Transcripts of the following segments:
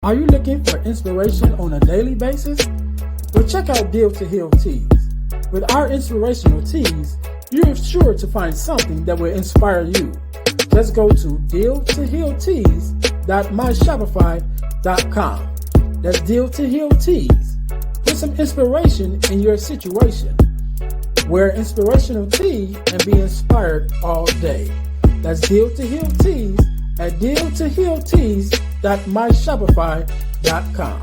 Are you looking for inspiration on a daily basis? Well, check out Deal to Heal Tees. With our inspirational tees, you're sure to find something that will inspire you. Just go to dealtohealtees.myshopify.com. That's Deal to Heal Tees. Put some inspiration in your situation. Wear inspirational tea and be inspired all day. That's Deal to Heal Tees at dealtohealtees.myshopify.com.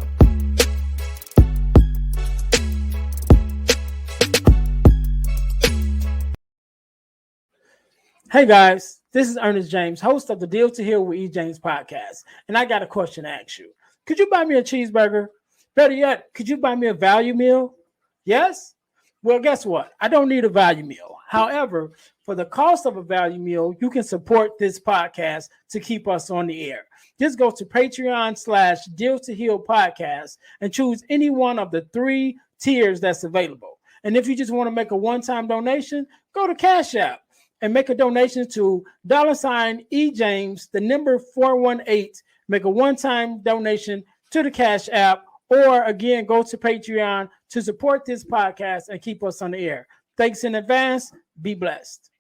Hey guys, this is Earnest James, host of the Deal to Heal with E. James podcast, and I got a question to ask you. Could you buy me a cheeseburger? Better yet, could you buy me a value meal? Yes? Well, guess what? I don't need a value meal. However, for the cost of a value meal, you can support this podcast to keep us on the air. Just go to Patreon/Deal to Heal podcast and choose any one of the 3 tiers that's available. And if you just want to make a one-time donation, go to Cash App and make a donation to $EJames, the number 418. Make a one-time donation to the Cash App, or again, go to Patreon to support this podcast and keep us on the air. Thanks in advance. Be blessed.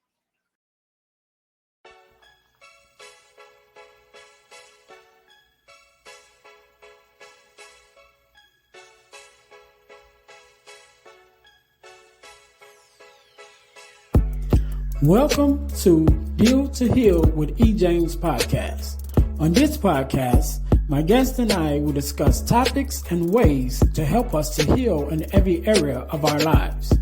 Welcome to Deal to Heal with E. James podcast. On this podcast, my guest and I will discuss topics and ways to help us to heal in every area of our lives.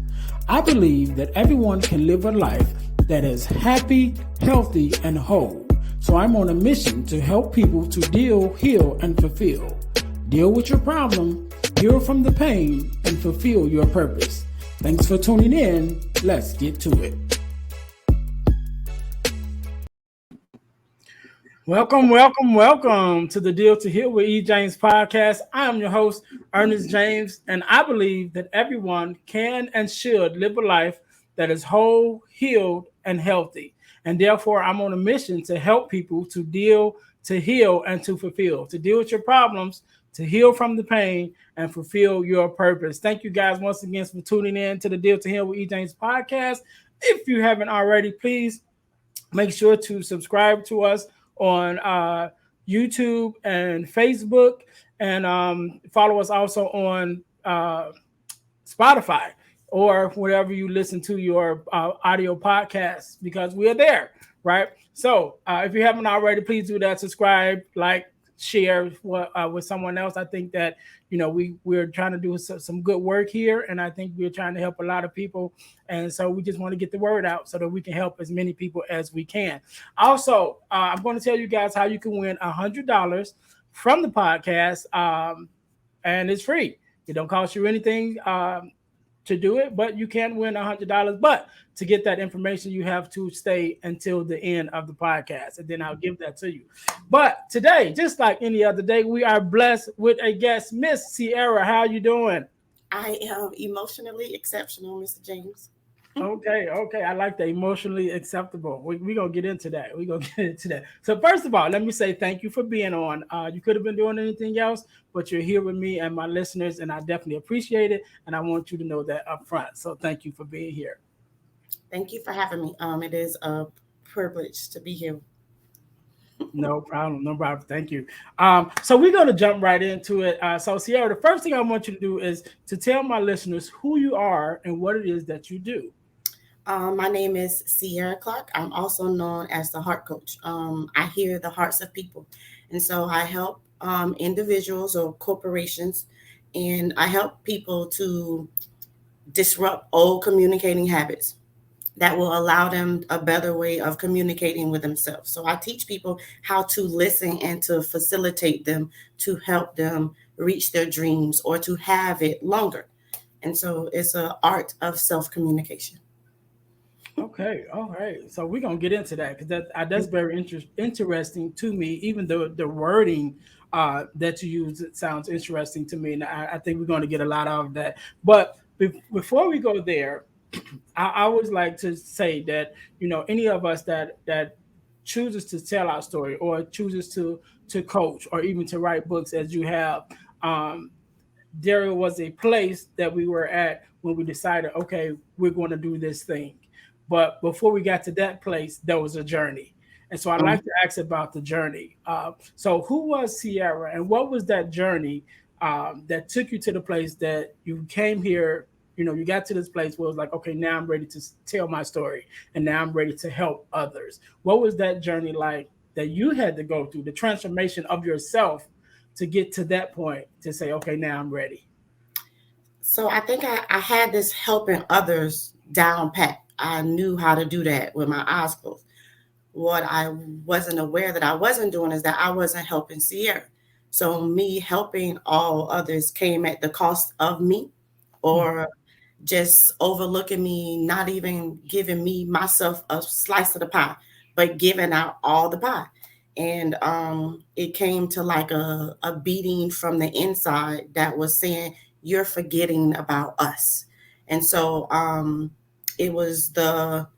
I believe that everyone can live a life that is happy, healthy, and whole. So I'm on a mission to help people to deal, heal, and fulfill. Deal with your problem, heal from the pain, and fulfill your purpose. Thanks for tuning in. Let's get to it. Welcome to the Deal to Heal with E. James podcast. I am your host, Earnest James, and I believe that everyone can and should live a life that is whole, healed, and healthy. And therefore, I'm on a mission to help people to deal, to heal, and to fulfill, to deal with your problems, to heal from the pain, and fulfill your purpose. Thank you guys once again for tuning in to the Deal to Heal with E. James podcast. If you haven't already, please make sure to subscribe to us on YouTube and Facebook, and follow us also on Spotify or wherever you listen to your audio podcasts, because we are there, right? So if you haven't already, please do that. Subscribe, like, share with someone else. I think that, you know, we're trying to do some good work here, and I think we're trying to help a lot of people, and so we just want to get the word out so that we can help as many people as we can. Also, I'm going to tell you guys how you can win $100 from the podcast, and it's free. It don't cost you anything to do it, but you can win $100. But to get that information, you have to stay until the end of the podcast, and then I'll give that to you. But today, just like any other day, we are blessed with a guest, Miss Sierra. How you doing? I am emotionally exceptional, Mr. James. Okay. I like that, emotionally acceptable. We're going to get into that. So first of all, let me say thank you for being on. You could have been doing anything else, but you're here with me and my listeners, and I definitely appreciate it, and I want you to know that up front. So thank you for being here. Thank you for having me. It is a privilege to be here. No problem. Thank you. So we're going to jump right into it. So Sierra, the first thing I want you to do is to tell my listeners who you are and what it is that you do. My name is Sierra Clark. I'm also known as the Heart Coach. I hear the hearts of people. And so I help individuals or corporations, and I help people to disrupt old communicating habits that will allow them a better way of communicating with themselves. So I teach people how to listen and to facilitate them to help them reach their dreams or to have it longer. And so it's an art of self-communication. Okay, all right. So we're gonna get into that because that's very interesting to me. Even though the wording that you use, it sounds interesting to me, and I think we're going to get a lot out of that. But before we go there, I always like to say that, you know, any of us that chooses to tell our story or chooses to coach or even to write books as you have, um, there was a place that we were at when we decided, okay, we're going to do this thing. But before we got to that place, there was a journey. And so I'd Mhm. like to ask about the journey. So, who was Sierra, and what was that journey that took you to the place that you came here? You know, you got to this place where it was like, okay, now I'm ready to tell my story, and now I'm ready to help others. What was that journey like that you had to go through, the transformation of yourself to get to that point to say, okay, now I'm ready? So I think I had this helping others down pat. I knew how to do that with my eyes closed. What I wasn't aware that I wasn't doing is that I wasn't helping Sierra. So me helping all others came at the cost of me, or just overlooking me, not even giving me myself a slice of the pie, but giving out all the pie. And it came to like a beating from the inside that was saying, you're forgetting about us. And so it was the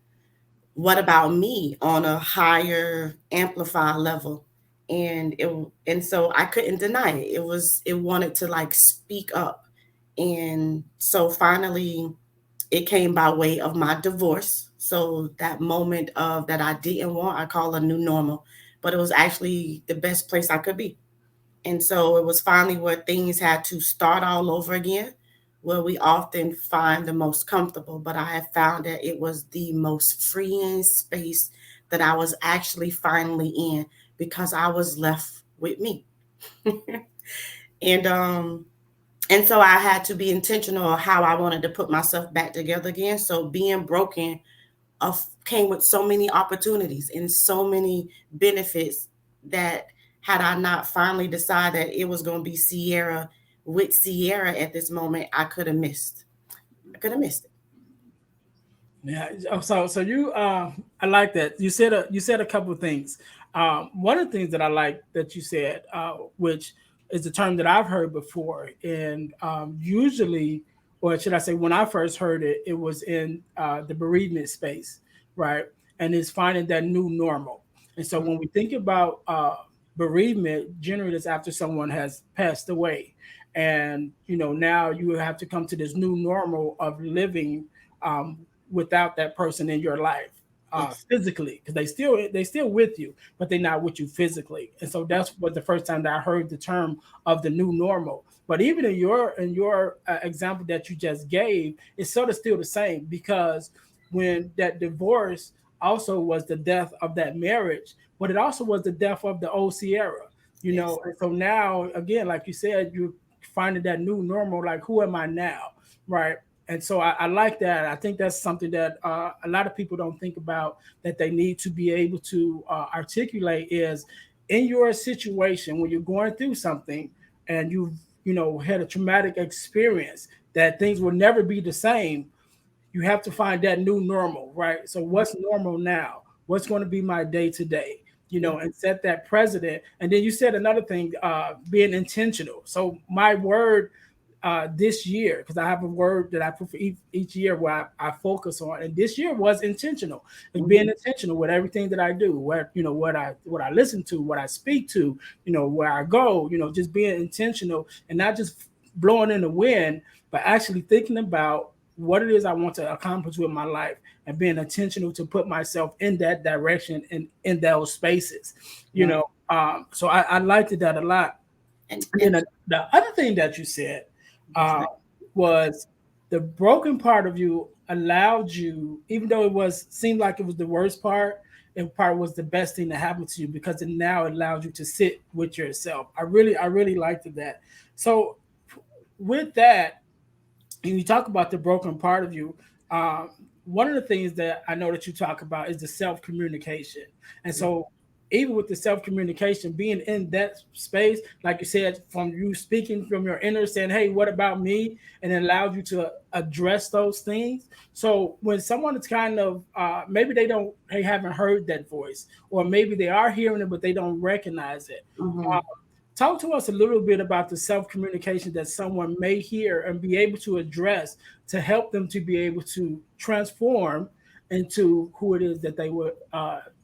what about me on a higher amplified level. And so I couldn't deny it. It wanted to like speak up. And so finally it came by way of my divorce. So that moment of that I didn't want, I call a new normal, but it was actually the best place I could be. And so it was finally where things had to start all over again, where we often find the most comfortable. But I have found that it was the most freeing space that I was actually finally in, because I was left with me. and um and so I had to be intentional on how I wanted to put myself back together again. So being broken came with so many opportunities and so many benefits that had I not finally decided it was going to be Sierra with Sierra at this moment, I could have missed. I could have missed it. Yeah. So you I like that. You said a couple of things. One of the things that I like that you said, which is a term that I've heard before, and usually, or should I say, when I first heard it, it was in the bereavement space, right? And it's finding that new normal. And so when we think about bereavement, generally it's after someone has passed away, and now you have to come to this new normal of living um, without that person in your life Yes. physically, because they still with you, but they're not with you physically. And so that's what the first time that I heard the term of the new normal. But even in your example that you just gave, it's sort of still the same, because when that divorce also was the death of that marriage, but it also was the death of the old Sierra. Yes. And so now again, like you said, you're finding that new normal, like, who am I now, right? And so I like that. I think that's something that a lot of people don't think about, that they need to be able to articulate, is in your situation when you're going through something and you've had a traumatic experience, that things will never be the same. You have to find that new normal, right? So what's normal now? What's going to be my day to day? Yeah. And set that precedent. And then you said another thing, being intentional. So my word this year, because I have a word that I put for each year where I focus on, and this year was intentional. It's Mhm. being intentional with everything that I do, what I listen to, what I speak to, where I go, just being intentional and not just blowing in the wind, but actually thinking about what it is I want to accomplish with my life, and being intentional to put myself in that direction and in those spaces. Right. So I liked that a lot. And then And the other thing that you said yes, uh, was the broken part of you allowed you, even though it was seemed like it was the worst part, it part was the best thing to happen to you, because it now allowed you to sit with yourself. I really liked that. So with that, and you talk about the broken part of you, um, one of the things that I know that you talk about is the self communication. And so, even with the self communication, being in that space, like you said, from you speaking from your inner, saying, "Hey, what about me?" and it allowed you to address those things. So, when someone is kind of maybe they haven't heard that voice, or maybe they are hearing it but they don't recognize it. mm-hmm. Uh, Talk to us a little bit about the self communication that someone may hear and be able to address, to help them to be able to transform into who it is that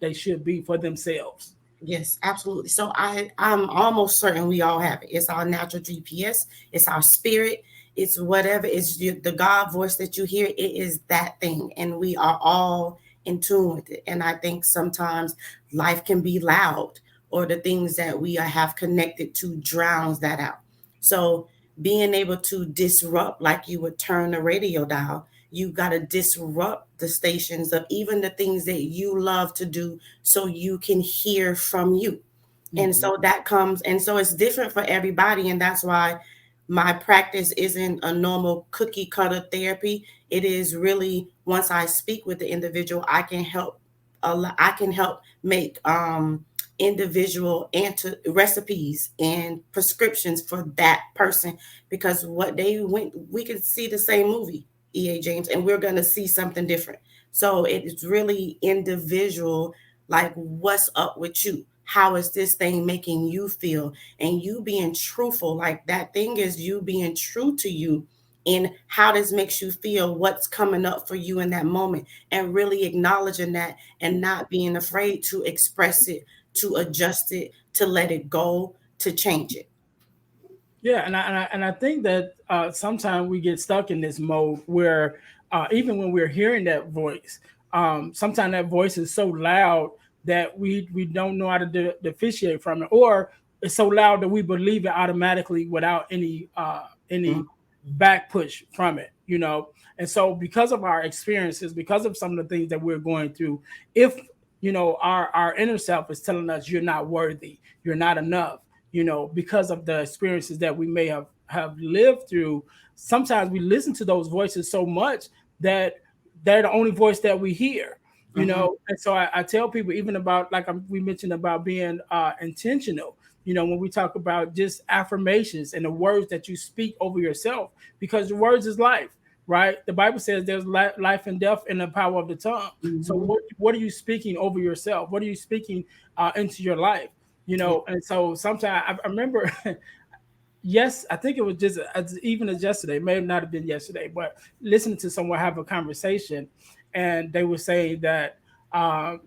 they should be for themselves. Yes, absolutely. So I'm almost certain we all have it. It's our natural GPS. It's our spirit. It's whatever. It's the God voice that you hear. It is that thing, and we are all in tune with it. And I think sometimes life can be loud, or the things that we have connected to drowns that out. So being able to disrupt, like you would turn the radio dial, you got to disrupt the stations of even the things that you love to do so you can hear from you. And Mhm. so that comes, and so it's different for everybody. And that's why my practice isn't a normal cookie cutter therapy. It is really, once I speak with the individual, I can help I can help make individual recipes and prescriptions for that person, because what they went, we can see the same movie, EA James, and we're going to see something different. So it's really individual, like what's up with you, how is this thing making you feel, and you being truthful, like that thing is you being true to you, and how this makes you feel, what's coming up for you in that moment, and really acknowledging that, and not being afraid to express it, to adjust it, to let it go, to change it. Yeah, and I think that sometimes we get stuck in this mode where even when we're hearing that voice, sometimes that voice is so loud that we don't know how to differentiate from it, or it's so loud that we believe it automatically without any back push from it, you know. And so because of our experiences, because of some of the things that we're going through, if our inner self is telling us you're not worthy, you're not enough, because of the experiences that we may have lived through, sometimes we listen to those voices so much that they're the only voice that we hear. Mm-hmm. And so I tell people, even about like we mentioned about being intentional, when we talk about just affirmations and the words that you speak over yourself, because the words is life, right? The Bible says there's life and death in the power of the tongue. So Mm-hmm. what are you speaking over yourself? What are you speaking into your life? Yeah. And so sometimes I remember, yes, I think it was just even as yesterday, it may not have been yesterday, but listening to someone have a conversation, and they were saying that um,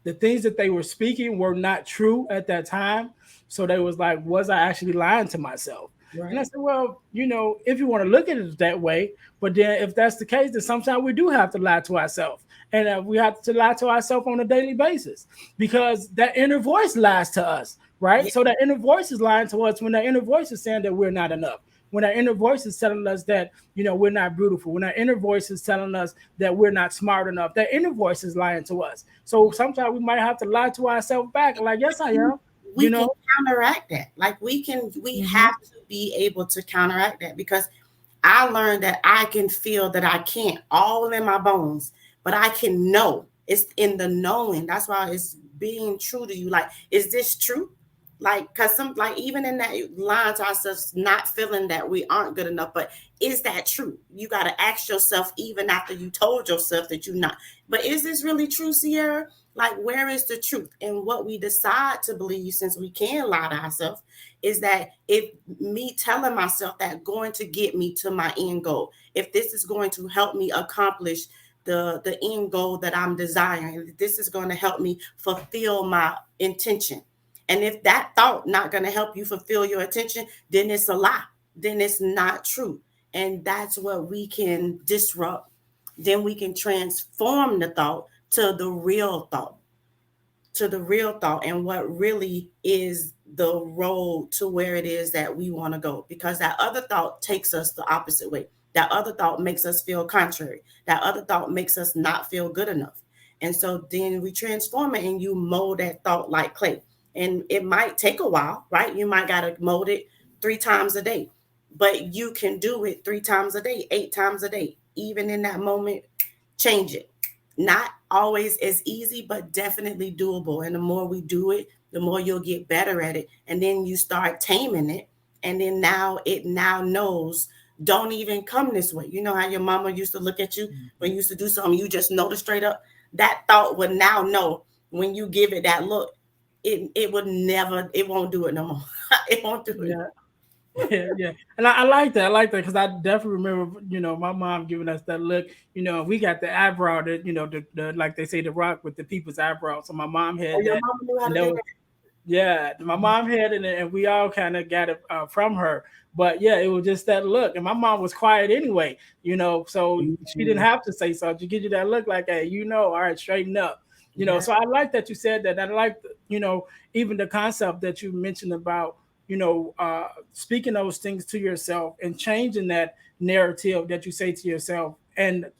the things that they were speaking were not true at that time. So they was like, was I actually lying to myself? And I Right. said, well, if you want to look at it that way, but then if that's the case, then sometimes we do have to lie to ourselves. And we have to lie to ourselves on a daily basis, because that inner voice lies to us, right? Yeah. So that inner voice is lying to us when that inner voice is saying that we're not enough. When our inner voice is telling us that, we're not beautiful. When our inner voice is telling us that we're not smart enough, that inner voice is lying to us. So sometimes we might have to lie to ourselves back, like, yes, I am, you We can know. counteract that. Like we Hmm. have to be able to counteract that, because I learned that I can feel that I can't all in my bones, but I can know. It's in the knowing. That's why it's being true to you. Like, is this true? Like, cause some, like, even in that line to ourselves, not feeling that we aren't good enough, but is that true? You got to ask yourself, even after you told yourself that you're not. But is this really true, Sierra? Like, where is the truth? And what we decide to believe, since we can lie to ourselves, is that if me telling myself that going to get me to my end goal, if this is going to help me accomplish the end goal that I'm desiring, if this is going to help me fulfill my intention, and if that thought not going to help you fulfill your intention, then it's a lie, then it's not true. And that's what we can disrupt. Then we can transform the thought to the real thought, and what really is the road to where it is that we want to go, because that other thought takes us the opposite way. That other thought makes us feel contrary. That other thought makes us not feel good enough. And so then we transform it, and you mold that thought like clay. And it might take a while, right? You might got to mold it 3 times a day, but you can do it 3 times a day, 8 times a day. Even in that moment, change it. Not always as easy, but definitely doable. And the more we do it, the more you'll get better at it. And then you start taming it. And then now it now knows, don't even come this way. You know how your mama used to look at you when you used to do something, you just notice straight up? That thought would now know, when you give it that look, it would never, it won't do it no more. It won't do it. Yeah. Yeah, yeah, and I like that. I like that because I definitely remember, my mom giving us that look. We got the eyebrow that, the like they say, the rock with the people's eyebrow. So my mom Oh, had your that, mama knew how and to that do was, yeah, my mom had it, and we all kind of got it from her. But yeah, it was just that look, and my mom was quiet anyway, so she didn't that. have to say something. She give you that look, like, hey, all right, straighten up. Yeah. So I like that you said that. I like, even the concept that you mentioned about, speaking those things to yourself and changing that narrative that you say to yourself. And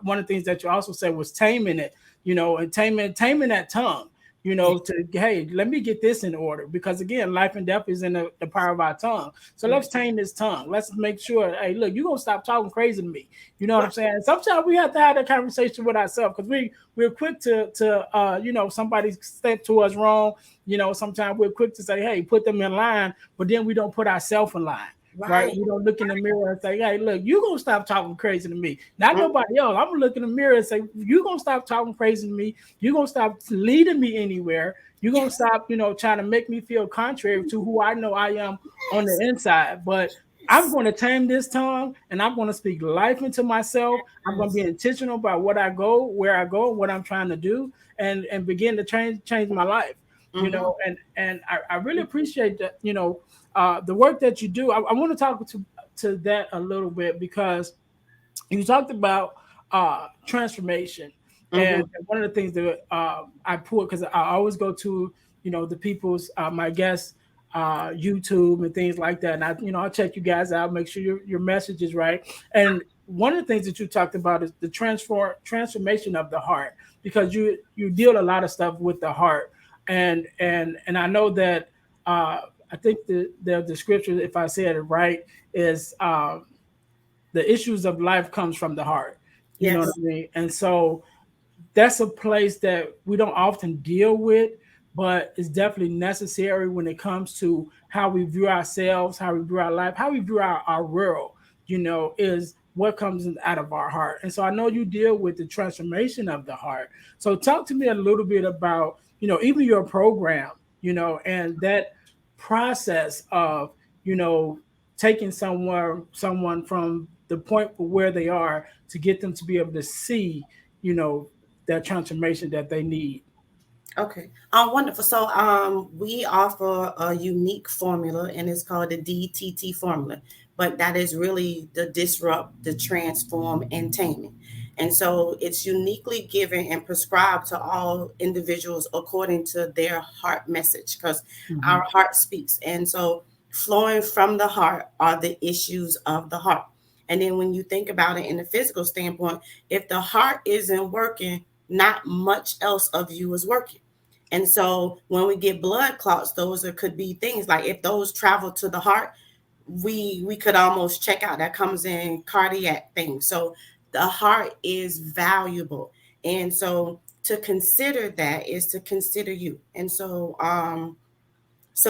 one of the things that you also said was taming it, and taming that tongue, Yeah. to, hey, let me get this in order, because again, life and death is in the power of our tongue. So Yeah. let's tame this tongue. Let's make sure, hey, look, you gonna stop talking crazy to me. You know what Right. I'm saying? Sometimes we have to have that conversation with ourselves, because we're quick to somebody step to us wrong. Sometimes we're quick to say, hey, put them in line, but then we don't put ourselves in line. Right, Right. we don't look in the mirror and say, "Hey, look, you gonna stop talking crazy to me." Not Mm. nobody else. I'm gonna look in the mirror and say, "You gonna stop talking crazy to me? You gonna stop leading me anywhere? You gonna Yes. stop, trying to make me feel contrary to who I know I am on the Yes. inside?" But I'm Yes. going to tame this tongue, and I'm going to speak life into myself. I'm going to be Yes. intentional about what I go, where I go, what I'm trying to do, and begin to change my life. Mm-hmm. And I really appreciate that. The work that you do. I want to talk to that a little bit, because you talked about transformation, Mm-hmm. and one of the things that I put, because I always go to the people's my guests YouTube and things like that, and I'll check you guys out, make sure your message is right. And one of the things that you talked about is the transformation of the heart, because you deal a lot of stuff with the heart, and I know that I think the scripture, if I said it right, is the issues of life comes from the heart. You know what Yes. I mean? And so that's a place that we don't often deal with, but it's definitely necessary when it comes to how we view ourselves, how we view our life, how we view our world, is what comes out of our heart. And so I know you deal with the transformation of the heart. So talk to me a little bit about, even your program, and that process of, you know, taking someone from the point where they are to get them to be able to see, that transformation that they need. Okay. Wonderful. So, we offer a unique formula, and it's called the DTT formula. But that is really the disrupt, the transform, and taming. And so, it's uniquely given and prescribed to all individuals according to their heart message, because Mm-hmm. our heart speaks. And so, flowing from the heart are the issues of the heart. And then, when you think about it in the physical standpoint, if the heart isn't working, not much else of you is working. And so when we get blood clots, those could be things like, if those travel to the heart, we could almost check out. That comes in cardiac things. So the heart is valuable. And so to consider that is to consider you. And so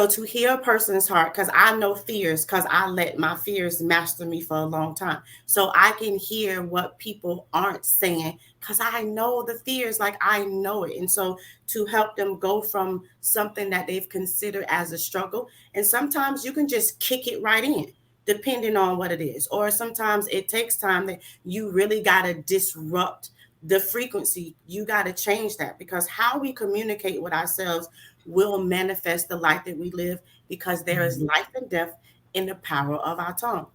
to hear a person's heart, because I know fears, because I let my fears master me for a long time. So I can hear what people aren't saying, because I know the fears, like I know it. And so to help them go from something that they've considered as a struggle, and sometimes you can just kick it right in, depending on what it is. Or sometimes it takes time that you really got to disrupt the frequency. You got to change that, because how we communicate with ourselves will manifest the life that we live, because there is Mm-hmm. life and death in the power of our tongue.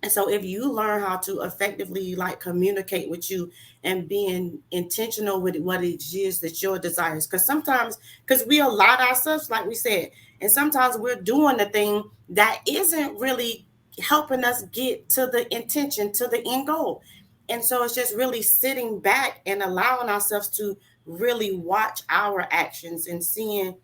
And so if you learn how to effectively like communicate with you and being intentional with what it is that your desires, because sometimes, because we allow ourselves, like we said, and sometimes we're doing the thing that isn't really helping us get to the intention, to the end goal. And so it's just really sitting back and allowing ourselves to really watch our actions and seeing,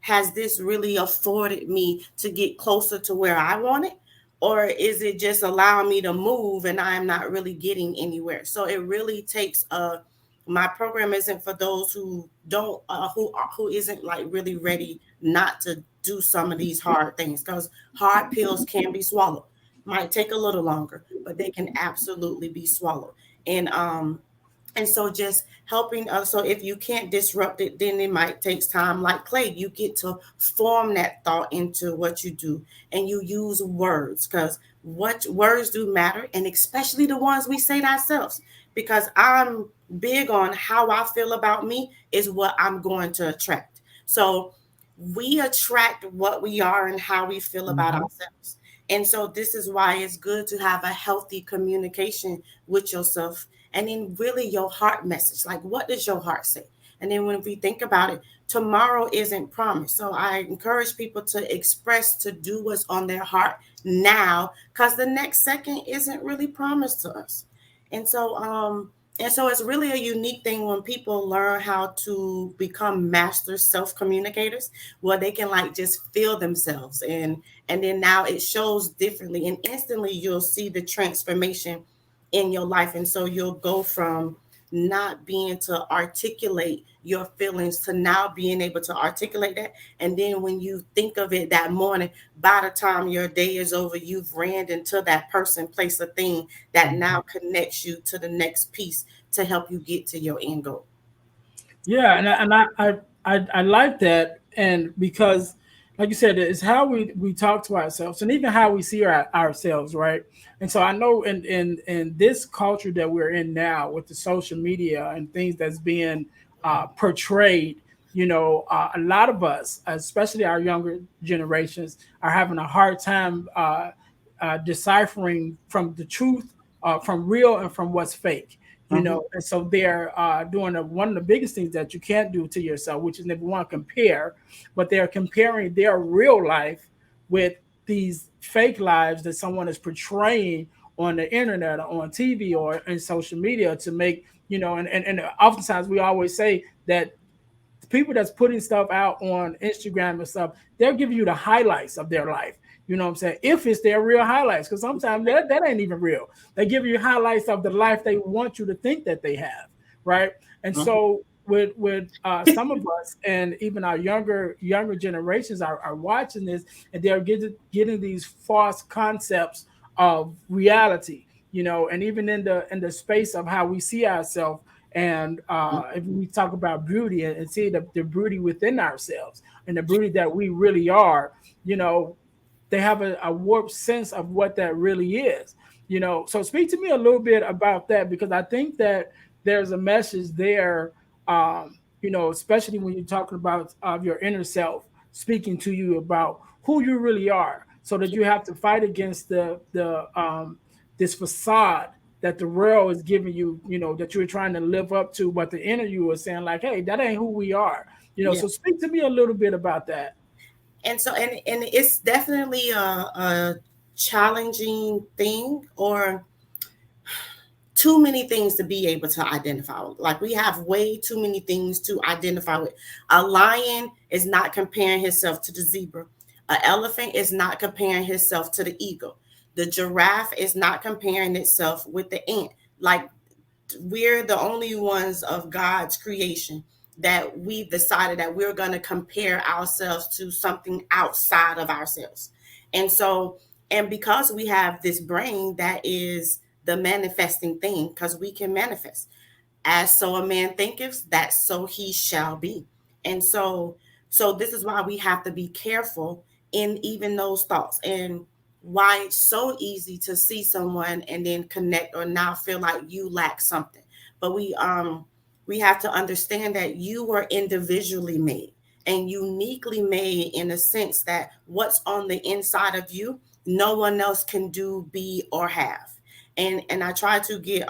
has this really afforded me to get closer to where I want it? Or is it just allowing me to move and I'm not really getting anywhere? So it really takes my program isn't for those who don't who isn't like really ready not to do some of these hard things, because hard pills can be swallowed. Might take a little longer, but they can absolutely be swallowed. And And so just helping us. So if you can't disrupt it, then it might take time. Like clay, you get to form that thought into what you do, and you use words, because what words do matter, and especially the ones we say to ourselves. Because I'm big on how I feel about me is what I'm going to attract. So we attract what we are and how we feel about Mhm. ourselves. And so this is why it's good to have a healthy communication with yourself, and then really your heart message. Like, what does your heart say? And then when we think about it, tomorrow isn't promised. So I encourage people to express, to do what's on their heart now, because the next second isn't really promised to us. And so, it's really a unique thing when people learn how to become master self communicators, where they can like just feel themselves, and then now it shows differently, and instantly you'll see the transformation in your life. And so you'll go from not being to articulate your feelings to now being able to articulate that. And then when you think of it that morning, by the time your day is over, you've ran into that person, place, a thing that now connects you to the next piece to help you get to your end goal. Yeah, and I like that, and because, like you said, it's how we talk to ourselves, and even how we see ourselves, right? And so I know in this culture that we're in now, with the social media and things that's being portrayed, a lot of us, especially our younger generations, are having a hard time deciphering from the truth, from real, and from what's fake. Mm-hmm. And so they're doing one of the biggest things that you can't do to yourself, which is never want to compare, but they're comparing their real life with these fake lives that someone is portraying on the internet or on TV or in social media to make, and oftentimes we always say that the people that's putting stuff out on Instagram and stuff, they're giving you the highlights of their life. You know what I'm saying? If it's their real highlights, because sometimes that ain't even real. They give you highlights of the life they want you to think that they have, right? And Mm-hmm. so with some of us, and even our younger generations are watching this, and they're getting these false concepts of reality, and even in the space of how we see ourselves. And if we talk about beauty, and see the beauty within ourselves and the beauty that we really are, you know, they have a warped sense of what that really is. So speak to me a little bit about that, because I think that there's a message there, especially when you're talking about your inner self speaking to you about who you really are, so that you have to fight against the this facade that the world is giving you, that you're trying to live up to, but the inner you is saying like, hey, that ain't who we are. Yeah. So speak to me a little bit about that. And so, and it's definitely a challenging thing, or too many things to be able to identify with. Like, we have way too many things to identify with. A lion is not comparing himself to the zebra. An elephant is not comparing himself to the eagle. The giraffe is not comparing itself with the ant. Like, we're the only ones of God's creation that we've decided that we're going to compare ourselves to something outside of ourselves. And so, and because we have this brain that is the manifesting thing, because we can manifest. As so a man thinketh, that so he shall be. And so this is why we have to be careful in even those thoughts, and why it's so easy to see someone and then connect, or now feel like you lack something. But we have to understand that you were individually made and uniquely made, in a sense that what's on the inside of you, no one else can do, be, or have. And I try to get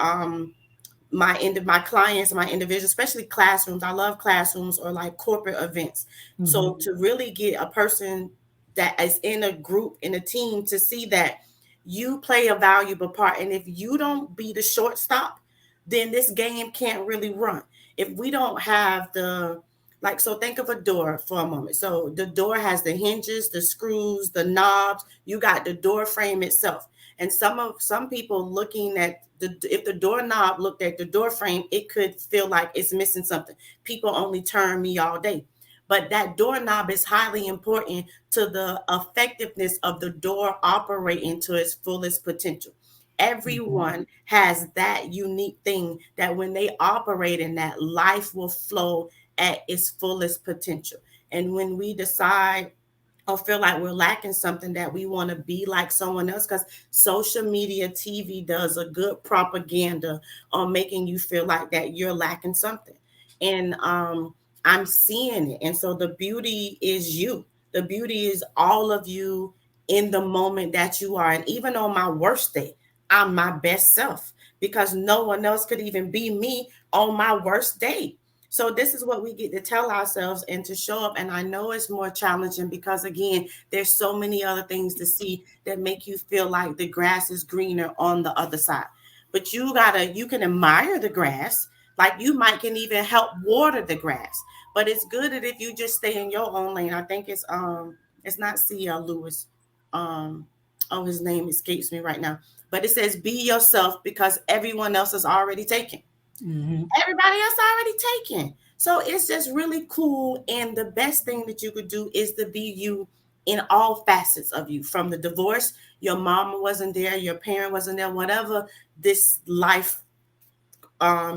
my clients, my individuals, especially classrooms. I love classrooms or like corporate events. Hmm. So to really get a person that is in a group, in a team, to see that you play a valuable part, and if you don't be the shortstop, then this game can't really run. If we don't have the, like, so think of a door for a moment. So the door has the hinges, the screws, the knobs. You got the door frame itself. And some people looking at if the doorknob looked at the door frame, it could feel like it's missing something. People only turn me all day. But that doorknob is highly important to the effectiveness of the door operating to its fullest potential. Mhm. Everyone has that unique thing that when they operate in that, life will flow at its fullest potential. And when we decide or feel like we're lacking something, that we want to be like someone else, because social media, TV does a good propaganda on making you feel like that you're lacking something. And I'm seeing it. And so the beauty is you. The beauty is all of you in the moment that you are. And even on my worst day, I'm my best self, because no one else could even be me on my worst day. So this is what we get to tell ourselves and to show up. And I know it's more challenging because, again, there's so many other things to see that make you feel like the grass is greener on the other side. But you can admire the grass, like you might can even help water the grass. But it's good that if you just stay in your own lane. I think it's not C.L. Lewis. Um oh, his name escapes me right now. But it says, be yourself, because everyone else is already taken. Mhm. Everybody else already taken. So it's just really cool. And the best thing that you could do is to be you in all facets of you. From the divorce, your mama wasn't there, your parent wasn't there, whatever this life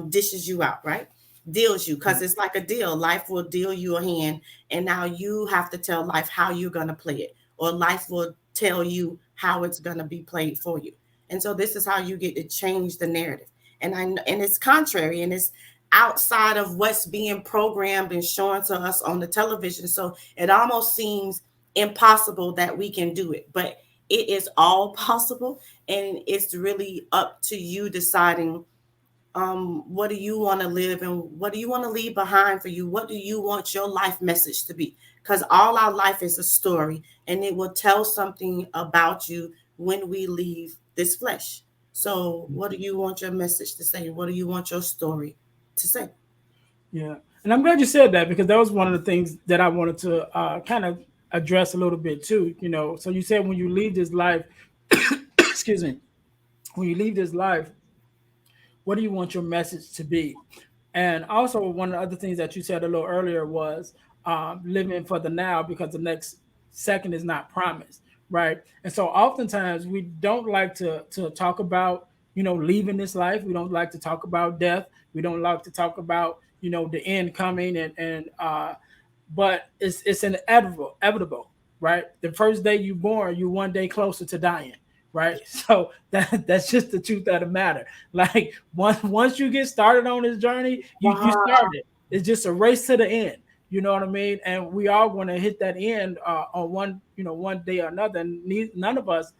dishes you out, right? Deals you, because it's like a deal. Life will deal you a hand, and now you have to tell life how you're gonna play it, or life will tell you how it's gonna be played for you. And so this is how you get to change the narrative. And it's contrary, and it's outside of what's being programmed and shown to us on the television. So it almost seems impossible that we can do it, but it is all possible, and it's really up to you deciding what do you want to live, and what do you want to leave behind for you? What do you want your life message to be? Because all our life is a story, and it will tell something about you when we leave this flesh. So what do you want your message to say? What do you want your story to say? Yeah, and I'm glad you said that because that was one of the things that I wanted to kind of address a little bit too. So you said when you leave this life, excuse me, when you leave this life, what do you want your message to be? And also, one of the other things that you said a little earlier was living for the now because the next second is not promised, right? And so, oftentimes, we don't like to talk about leaving this life. We don't like to talk about death. We don't like to talk about the end coming and but it's inevitable, right? The first day you born, you one day closer to dying, right? So that's just the truth of the matter. Like once you get started on this journey, you Wow. started. It's just a race to the end. You know what I mean? And we all want to hit that end on one day or another. And none of us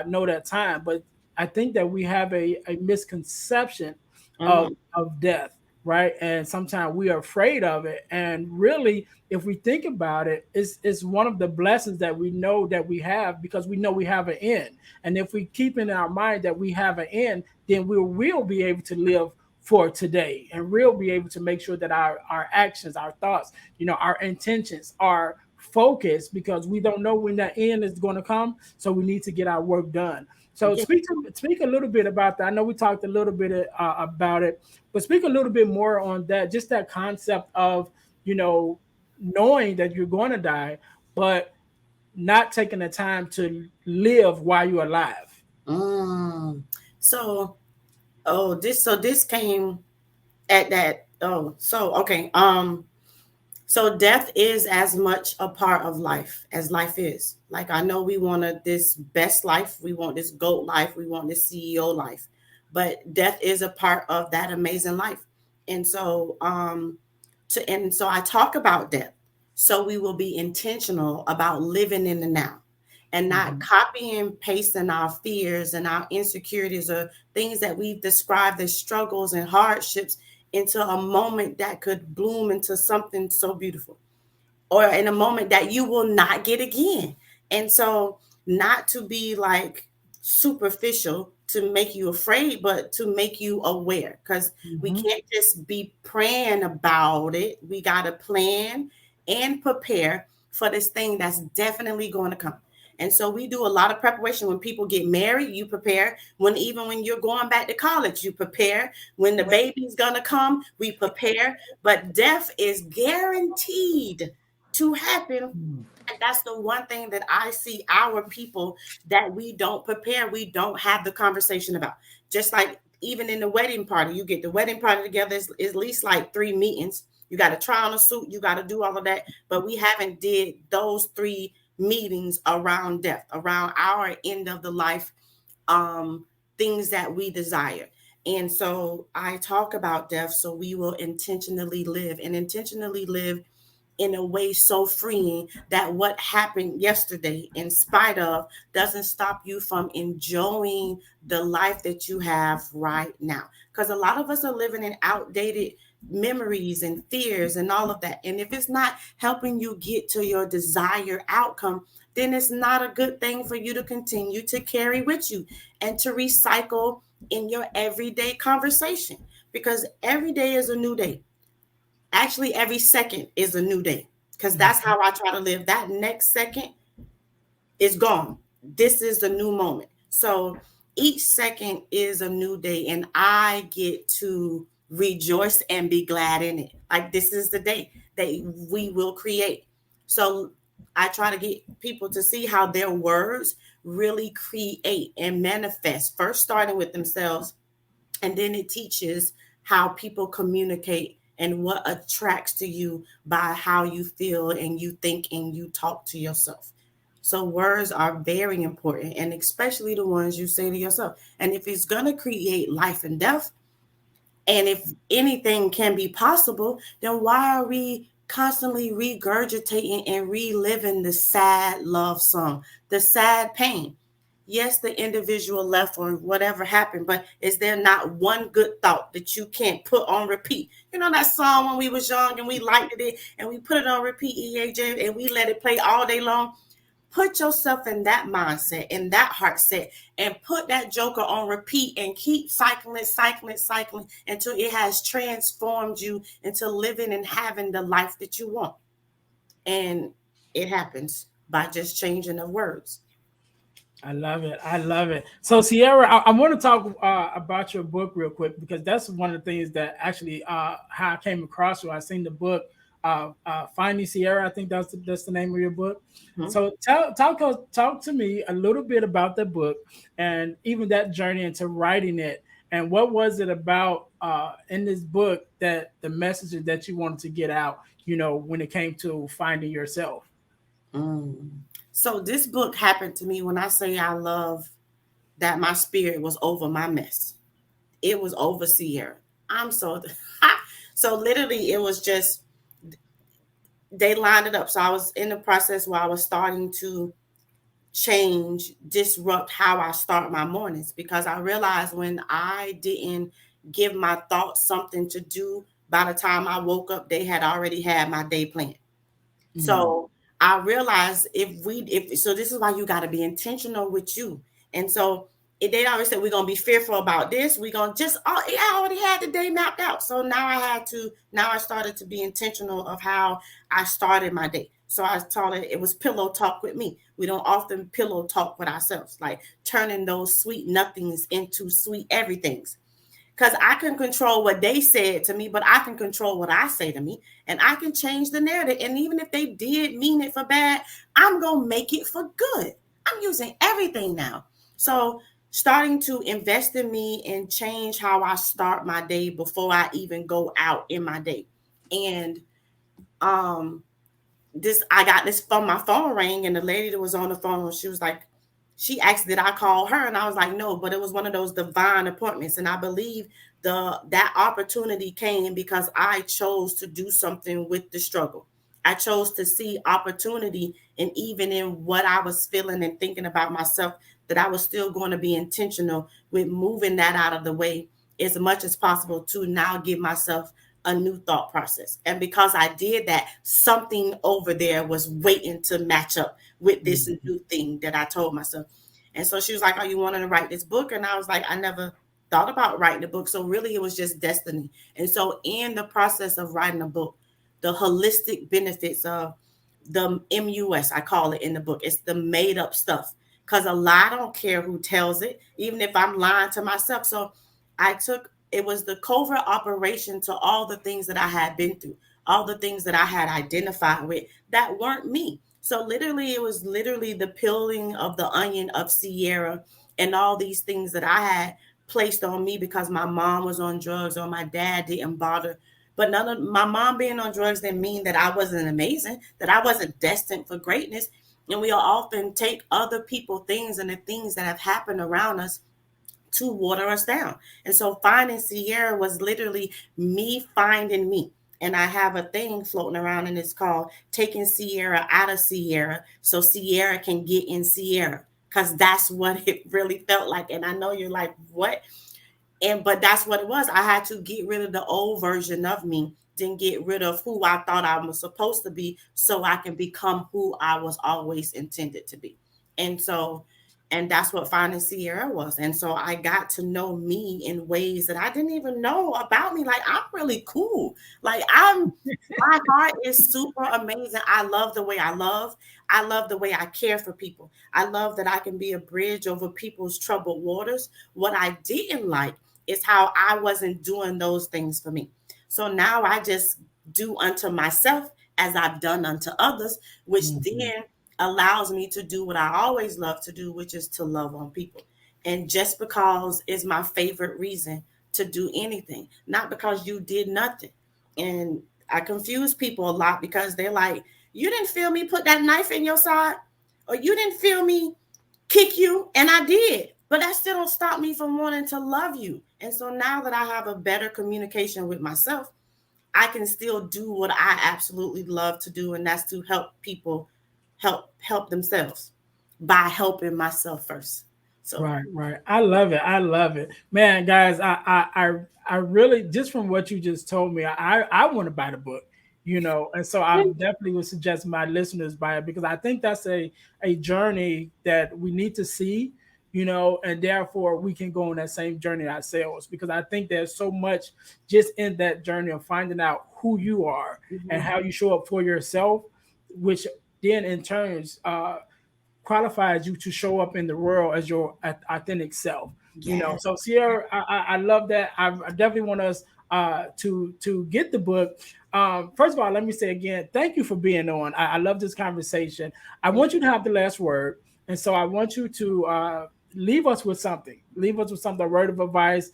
know that time, but I think that we have a misconception Mm-hmm. of death, right? And sometimes we are afraid of it. And really, if we think about it, it's one of the blessings that we know that we have because we know we have an end. And if we keep in our mind that we have an end, then we will be able to live for today and we'll be able to make sure that our actions, our thoughts, our intentions are focused because we don't know when that end is going to come. So we need to get our work done. So Yeah. speak a little bit about that. I know we talked a little bit about it, but speak a little bit more on that. Just that concept of you know knowing that you're going to die, but not taking the time to live while you're alive. Mm. So, this came at that. Oh, so okay. So death is as much a part of life as life is. Like I know we want this best life, we want this GOAT life, we want this CEO life, but death is a part of that amazing life. And so I talk about death. So we will be intentional about living in the now and not Mhm. copying and pasting our fears and our insecurities or things that we've described as struggles and hardships into a moment that could bloom into something so beautiful, or in a moment that you will not get again. And so, not to be like superficial to make you afraid, but to make you aware, because we Mhm. can't just be praying about it. We got to plan and prepare for this thing that's definitely going to come. And so we do a lot of preparation. When people get married, you prepare. Even when you're going back to college, you prepare. When the baby's gonna come, we prepare. But death is guaranteed to happen And that's the one thing that I see our people that we don't prepare, we don't have the conversation about. Just like even in the wedding party, you get the wedding party together, it's at least like 3 meetings. You got to try on a suit, you got to do all of that, but we haven't did those 3 meetings around death, around our end of the life, um, things that we desire. And so I talk about death so we will intentionally live and intentionally live in a way so freeing that what happened yesterday, in spite of, doesn't stop you from enjoying the life that you have right now. Because a lot of us are living in outdated memories and fears and all of that. And if it's not helping you get to your desired outcome, then it's not a good thing for you to continue to carry with you and to recycle in your everyday conversation, because every day is a new day. Actually, every second is a new day, because that's how I try to live. That next second is gone. This is the new moment. So each second is a new day, and I get to rejoice and be glad in it. Like, this is the day that we will create. So I try to get people to see how their words really create and manifest, first starting with themselves, and then it teaches how people communicate and what attracts to you by how you feel and you think and you talk to yourself. So words are very important, and especially the ones you say to yourself. And if it's going to create life and death, and if anything can be possible, then why are we constantly regurgitating and reliving the sad love song, the sad pain? Yes, the individual left or whatever happened, but is there not one good thought that you can't put on repeat? You know that song when we was young and we liked it and we put it on repeat, EAJ, and we let it play all day long? Put yourself in that mindset, in that heart set, and put that joker on repeat and keep cycling, cycling, cycling until it has transformed you into living and having the life that you want. And it happens by just changing the words. I love it. I love it. So, Sierra, I want to talk about your book real quick, because that's one of the things that actually how I came across you. I seen the book, Finding Sierra. I think that's the name of your book. Hmm. So, talk to me a little bit about the book and even that journey into writing it. And what was it about in this book that the messages that you wanted to get out? When it came to finding yourself. Mm. So this book happened to me when I say I love that my spirit was over my mess. It was over Sierra. I'm so so literally it was just they lined it up. So I was in the process where I was starting to change, disrupt how I start my mornings, because I realized when I didn't give my thoughts something to do, by the time I woke up, they had already had my day planned. Mm. So I realized if so, this is why you got to be intentional with you. And so they always said we're gonna be fearful about this. We're gonna just I already had the day mapped out. So now I started to be intentional of how I started my day. So I taught it was pillow talk with me. We don't often pillow talk with ourselves, like turning those sweet nothings into sweet everythings, because I can control what they said to me, but I can control what I say to me, and I can change the narrative. And even if they did mean it for bad, I'm going to make it for good. I'm using everything now. So, starting to invest in me and change how I start my day before I even go out in my day. And um this I got this from my phone rang, and the lady that was on the phone, she was like, she asked did I call her, and I was like no, but it was one of those divine appointments. And I believe that opportunity came because I chose to do something with the struggle. I chose to see opportunity, and even in what I was feeling and thinking about myself, that I was still going to be intentional with moving that out of the way as much as possible to now give myself a new thought process. And because I did that, something over there was waiting to match up with this Mm. new thing that I told myself. And so she was like, are you wanting to write this book? And I was like, I never thought about writing a book. So really, it was just destiny. And so, in the process of writing a book, the holistic benefits of the MUS, I call it in the book, it's the made up stuff. Because a lie, I don't care who tells it, even if I'm lying to myself. So it was the covert operation to all the things that I had been through, all the things that I had identified with that weren't me. So literally, it was literally the peeling of the onion of Sierra and all these things that I had placed on me because my mom was on drugs or my dad didn't bother. But none of my mom being on drugs didn't mean that I wasn't amazing, that I wasn't destined for greatness. And we often take other people, things, and the things that have happened around us to water us down. And so finding Sierra was literally me finding me. And I have a thing floating around and it's called taking Sierra out of Sierra so Sierra can get in Sierra. Because that's what it really felt like. And I know you're like, what? And but that's what it was. I had to get rid of the old version of me, then get rid of who I thought I was supposed to be so I can become who I was always intended to be. And so and that's what finding Sierra was. And so I got to know me in ways that I didn't even know about me. Like I'm really cool. Like I'm my heart is super amazing. I love the way I love. I love the way I care for people. I love that I can be a bridge over people's troubled waters. What I didn't like is how I wasn't doing those things for me. So now I just do unto myself as I've done unto others, which then allows me to do what I always love to do, which is to love on people. And just because is my favorite reason to do anything, not because you did nothing. And I confuse people a lot because they're like, you didn't feel me put that knife in your side, or you didn't feel me kick you, and I did. But that still don't stop me from wanting to love you. And so now that I have a better communication with myself, I can still do what I absolutely love to do, and that's to help people help themselves by helping myself first. So Right, right. I love it. I love it, man, guys. I really, just from what you just told me, I want to buy the book, and so I definitely would suggest my listeners buy it because I think that's a journey that we need to see, and therefore we can go on that same journey ourselves because I think there's so much just in that journey of finding out who you are and mhm. how you show up for yourself, which then in turns qualifies you to show up in the world as your authentic self. Yes. So Sierra, I love that. I definitely want us to get the book. First of all, let me say again, thank you for being on. I love this conversation. I want you to have the last word, and so I want you to leave us with something. Leave us with something, a word of advice,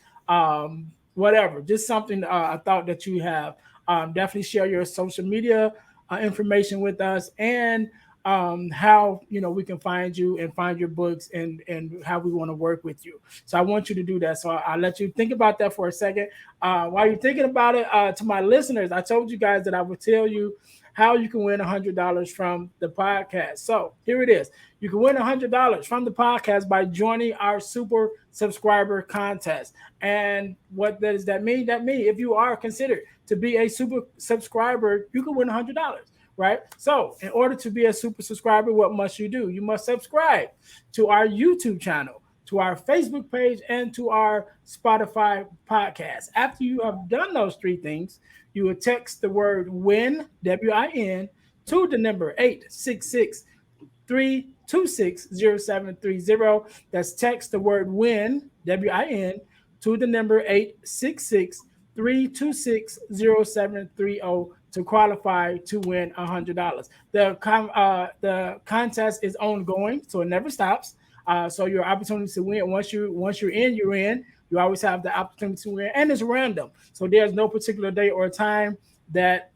whatever, just something, a thought that you have. Definitely share your social media information with us and how we can find you and find your books and how we want to work with you. So I want you to do that. So I'll let you think about that for a second. While you're thinking about it, to my listeners, I told you guys that I would tell you how you can win $100 from the podcast. So here it is. You can win $100 from the podcast by joining our super subscriber contest. And what does that mean? That means if you are considered to be a super subscriber, you can win $100, right? So, in order to be a super subscriber, what must you do? You must subscribe to our YouTube channel, to our Facebook page, and to our Spotify podcast. After you have done those three things, you will text the word WIN, WIN, to the number 866 3260730. That's text the word WIN, WIN, to the number 866 3260730 to qualify to win $100. The contest is ongoing, so it never stops. So your opportunity to win once you're in, you're in. You always have the opportunity to win, and it's random. So there's no particular day or time that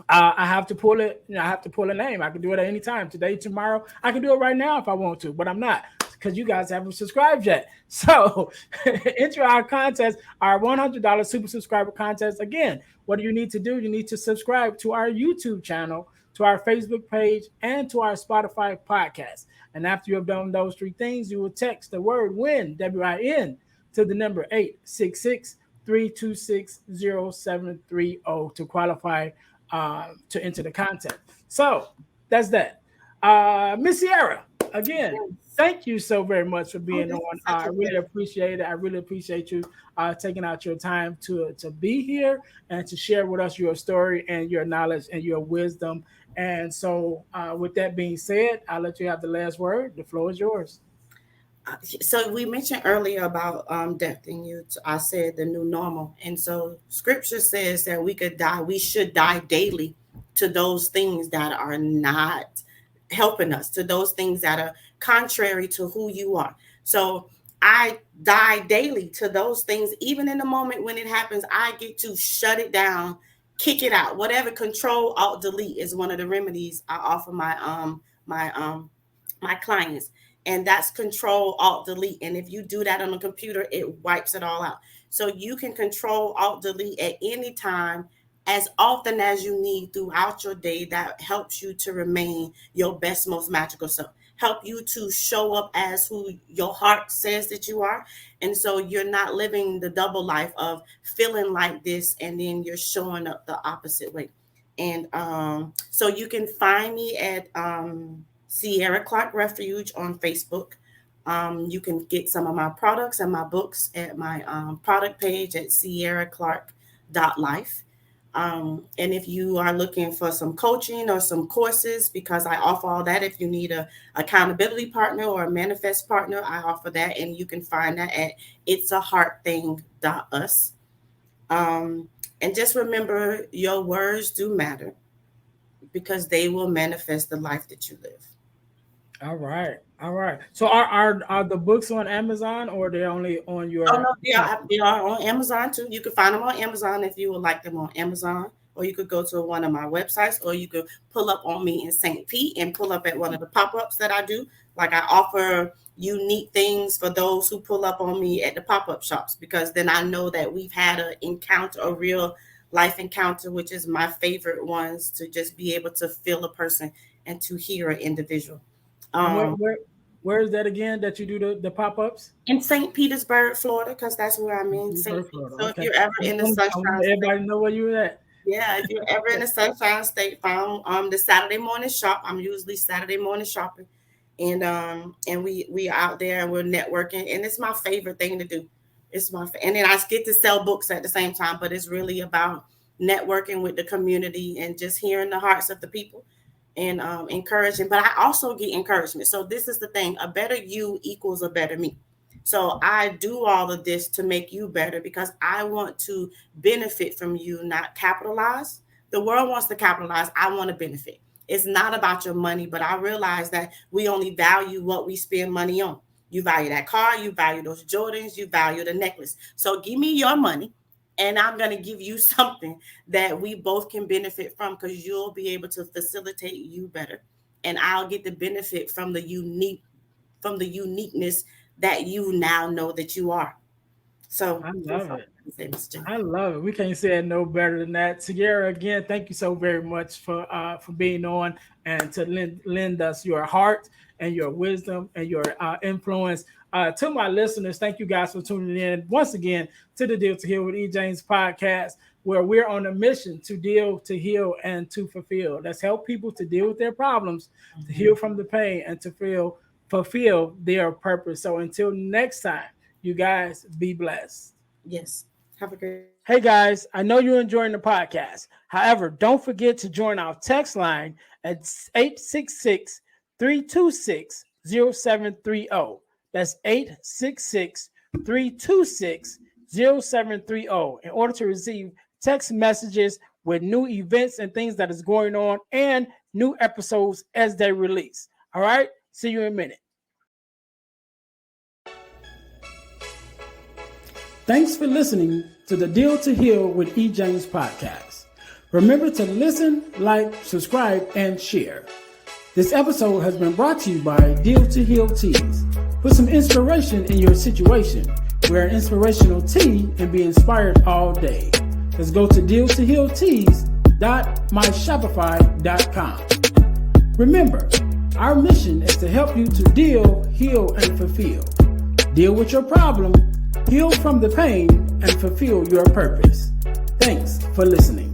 I have to pull it. I have to pull a name. I can do it at any time. Today, tomorrow. I can do it right now if I want to, but I'm not because you guys haven't subscribed yet. So enter our contest, our $100 super subscriber contest. Again, what do you need to do? You need to subscribe to our YouTube channel, to our Facebook page, and to our Spotify podcast. And after you have done those three things, you will text the word WIN, WIN, to the number 866 3260730 to qualify to enter the content. So that's that. Miss Sierra, again, Yes. thank you so very much for Oh, being this on. is such I a really pleasure. appreciate it. I really appreciate you taking out your time to be here and to share with us your story and your knowledge and your wisdom. And so, with that being said, I'll let you have the last word. The floor is yours. So we mentioned earlier about death and you. I said the new normal, and so Scripture says that we could die. We should die daily to those things that are not. helping us, to those things that are contrary to who you are. So I die daily to those things. Even in the moment when it happens, I get to shut it down, kick it out. Whatever, Control Alt Delete is one of the remedies I offer my clients, and that's Control Alt Delete. And if you do that on a computer, it wipes it all out. So you can Control Alt Delete at any time, as often as you need throughout your day. That helps you to remain your best, most magical self. Help you to show up as who your heart says that you are. And so you're not living the double life of feeling like this and then you're showing up the opposite way. And so you can find me at Sierra Clark Refuge on Facebook. You can get some of my products and my books at my product page at sierraclark.life. And if you are looking for some coaching or some courses, because I offer all that, if you need a accountability partner or a manifest partner, I offer that. And you can find that at itsaheartthing.us. And just remember, your words do matter, because they will manifest the life that you live. All right. So are the books on Amazon, or they're only on your? Oh no, they are on Amazon too. You can find them on Amazon if you would like them on Amazon, or you could go to one of my websites, or you could pull up on me in St. Pete and pull up at one of the pop-ups that I do. Like, I offer unique things for those who pull up on me at the pop-up shops, because then I know that we've had an encounter, a real life encounter, which is my favorite ones, to just be able to feel a person and to hear an individual. Where is that again that you do the pop-ups? In St. Petersburg, Florida, because that's where I'm in. St. Florida. So okay. If you're ever in the Sunshine State, everybody know where you're at. Yeah, if you're ever in the Sunshine State, found the Saturday morning shop. I'm usually Saturday morning shopping, and we out there and we're networking, and it's my favorite thing to do. And then I get to sell books at the same time, but it's really about networking with the community and just hearing the hearts of the people. And encouraging, but I also get encouragement. So this is the thing: a better you equals a better me. So I do all of this to make you better, because I want to benefit from you, not capitalize. The world wants to capitalize. I want to benefit. It's not about your money, but I realize that we only value what we spend money on. You value that car, you value those Jordans, you value the necklace. So give me your money, and I'm going to give you something that we both can benefit from, because you'll be able to facilitate you better. And I'll get the benefit from the uniqueness that you now know that you are. So I love it. I love it. We can't say it no better than that. Sierra, again, thank you so very much for being on and to lend us your heart and your wisdom and your influence. To my listeners, thank you guys for tuning in once again to the Deal to Heal with E. James podcast, where we're on a mission to deal, to heal, and to fulfill. Let's help people to deal with their problems, to heal from the pain, and to fulfill their purpose. So until next time, you guys be blessed. Yes. Have a great. Hey guys, I know you're enjoying the podcast. However, don't forget to join our text line at 866-326-0730. That's 866-326-0730 in order to receive text messages with new events and things that is going on and new episodes as they release. All right, see you in a minute. Thanks for listening to the Deal to Heal with E. James podcast. Remember to listen, like, subscribe, and share. This episode has been brought to you by Deal to Heal Teas. Put some inspiration in your situation. Wear an inspirational tea and be inspired all day. Let's go to dealtohealteas.myshopify.com. Remember, our mission is to help you to deal, heal, and fulfill. Deal with your problem, heal from the pain, and fulfill your purpose. Thanks for listening.